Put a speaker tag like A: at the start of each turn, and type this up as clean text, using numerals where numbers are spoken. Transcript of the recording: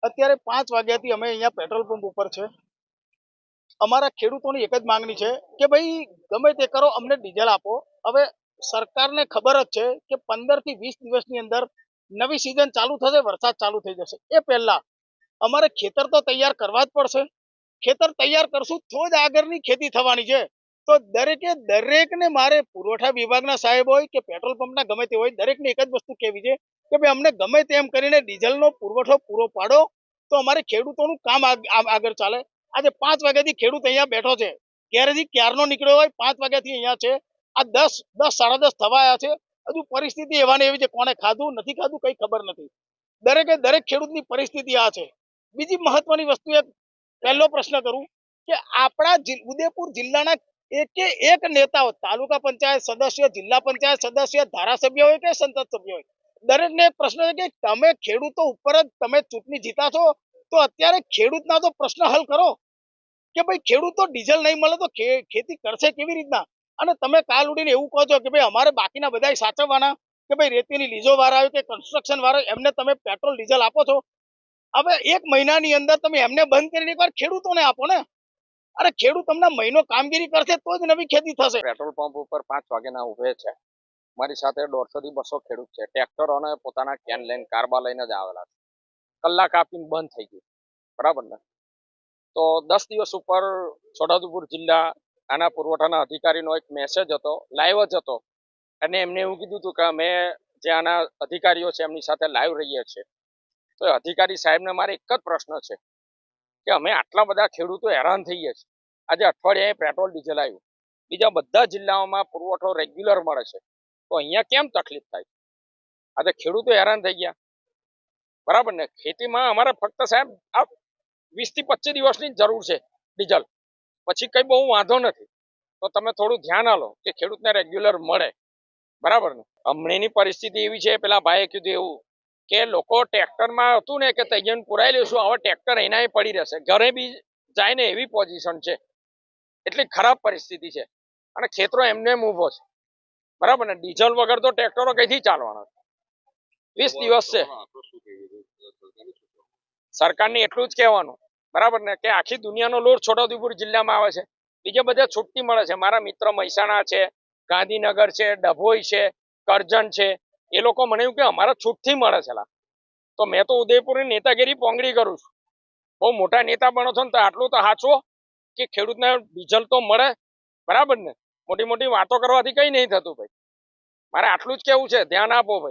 A: અત્યારે 5 વાગ્યાથી અમે અહીંયા પેટ્રોલ પંપ ઉપર છે. અમારા ખેડૂતોની એક જ માંગણી છે કે ભાઈ ગમે તે કરો, અમને ડીઝલ આપો. હવે સરકારને ખબર જ છે કે 15 થી 20 દિવસની અંદર નવી સિઝન ચાલુ થશે, વરસાદ ચાલુ થઈ જશે. એ પહેલા અમારે ખેતર તો તૈયાર કરવા જ પડશે. ખેતર તૈયાર કરશું તો જ આગળની ખેતી થવાની છે. તો દરેકને મારે પુરવઠા વિભાગના સાહેબ હોય કે પેટ્રોલ પંપના ગમે તે હોય, દરેકને એક જ વસ્તુ કહેવી છે કે ભાઈ અમને ગમે તેમ કરીને ડીઝલનો પુરવઠો પૂરો પાડો, તો અમારે ખેડૂતોનું કામ આગળ ચાલે. આજે 5 વાગ્યાથી ખેડૂત અહીંયા બેઠો છે, ઘેરથી ક્યારનો નીકળ્યો હોય, 5 વાગ્યાથી અહીંયા છે. આ 10 સાડા 10 થવા આવ્યા છે. હજુ પરિસ્થિતિ એવા ને એવી છે, કોને ખાધું નથી ખાધું કઈ ખબર નથી. દરેક ખેડૂતની પરિસ્થિતિ આ છે. બીજી મહત્વની વસ્તુ એક પહેલો પ્રશ્ન કરું કે આપણા ઉદયપુર જિલ્લાના એકે એક નેતાઓ, તાલુકા પંચાયત સદસ્ય, જિલ્લા પંચાયત સદસ્ય, ધારાસભ્ય હોય કે સંસદ સભ્ય હોય, દરેકને એક પ્રશ્ન છે કે તમે ખેડૂતો ઉપર જ તમે ચૂંટણી જીતા છો, તો અત્યારે ખેડૂતના તો પ્રશ્ન હલ કરો કે ભાઈ ખેડૂતો ડીઝલ નહીં મળે તો ખેતી કરશે કેવી રીતના. અને તમે કાલ ઉડીને એવું કહો છો કે ભાઈ અમારે બાકીના બધા સાચવવાના, કે ભાઈ રેતીની લીઝો વાળા આવે કે કન્સ્ટ્રક્શન વાળા, એમને તમે પેટ્રોલ ડીઝલ આપો છો. હવે 1 મહિનાની અંદર તમે એમને બંધ કરીને એકવાર ખેડૂતોને આપો ને. અરે ખેડૂત તમને મહિનો કામગીરી કરશે તો જ નવી ખેતી થશે.
B: પેટ્રોલ પંપ ઉપર 5 વાગ્યાના ઉભે છે. મારી સાથે 150 થી 200 ખેડૂત છે. ટ્રેક્ટરો અને પોતાના કેન લઈને, કારબા લઈને જ આવેલા છે. કલાક આપીને બંધ થઈ ગયું, બરાબર ને. તો 10 દિવસ ઉપર છોટાઉદેપુર જિલ્લા આના પુરવઠાના અધિકારીનો એક મેસેજ હતો, લાઈવ જ હતો, અને એમને એવું કીધું હતું કે અમે જે આના અધિકારીઓ છે એમની સાથે લાઈવ રહીએ છીએ. તો અધિકારી સાહેબને મારે એક જ પ્રશ્ન છે કે અમે આટલા બધા ખેડૂતો હેરાન થઈએ છીએ. આજે અઠવાડિયે પેટ્રોલ ડીઝલ આવ્યું, બીજા બધા જિલ્લાઓમાં પુરવઠો રેગ્યુલર મળે છે, તો અહીંયા કેમ તકલીફ થાય? આજે ખેડૂતો હેરાન થઈ ગયા, બરાબર ને. ખેતીમાં અમારે ફક્ત સાહેબ આ 20 થી 25 દિવસની જરૂર છે ડીઝલ, પછી કઈ બહુ વાંધો નથી. તો તમે થોડું ધ્યાન આલો કે ખેડૂતને રેગ્યુલર મળે, બરાબર ને. હમણાંની પરિસ્થિતિ એવી છે, પેલા ભાઈએ કીધું એવું કે લોકો ટ્રેક્ટરમાં હતું ને કે તૈયાર પુરાઈ લેશું, હવે ટ્રેક્ટર એના પડી રહેશે, ઘરે બી જાય ને એવી પોઝિશન છે. એટલી ખરાબ પરિસ્થિતિ છે, અને ખેતરો એમને ઉભો છે, બરાબર ને. ડીઝલ વગર તો ટ્રેક્ટરો કઈથી ચાલવાના? 20 દિવસ છે. સરકારને એટલું જ કહેવાનું, બરાબર ને, કે આખી દુનિયાનો લોડ છોટાઉદેપુર જિલ્લામાં આવે છે, બીજા બધા છૂટતી મળે છે. મારા મિત્ર મહેસાણા છે, ગાંધીનગર છે, ડભોઈ છે, કરજણ છે, એ લોકો મને એવું કે અમારા છૂટથી મળે છે. તો મેં તો ઉદયપુરની નેતાગીરી પોંગડી કરું છું. બહુ મોટા નેતા બનો છો ને તો આટલું તો સાચવો કે ખેડૂતને ડીઝલ તો મળે, બરાબર ને. મોટી મોટી વાતો કરવાથી કઈ નહીં થતું ભાઈ. મારે આટલું જ કેવું છે, ધ્યાન આપો ભાઈ.